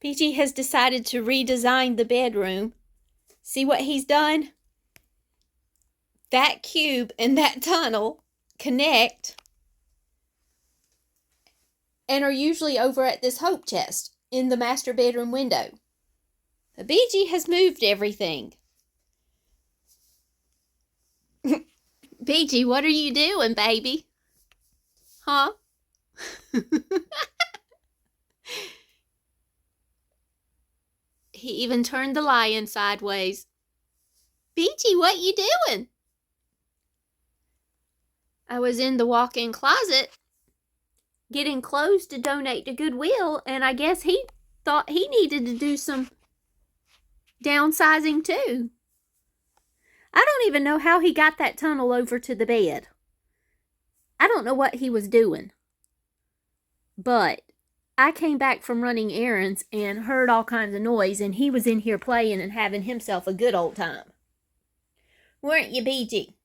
BG has decided to redesign the bedroom. See what he's done? That cube and that tunnel connect and are usually over at this hope chest in the master bedroom window. But BG has moved everything. BG, what are you doing, baby? Huh? He even turned the lion sideways. BG, what you doing? I was in the walk-in closet getting clothes to donate to Goodwill, and I guess he thought he needed to do some downsizing too. I don't even know how he got that tunnel over to the bed. I don't know what he was doing. But I came back from running errands and heard all kinds of noise, and he was in here playing and having himself a good old time. Weren't you, BG?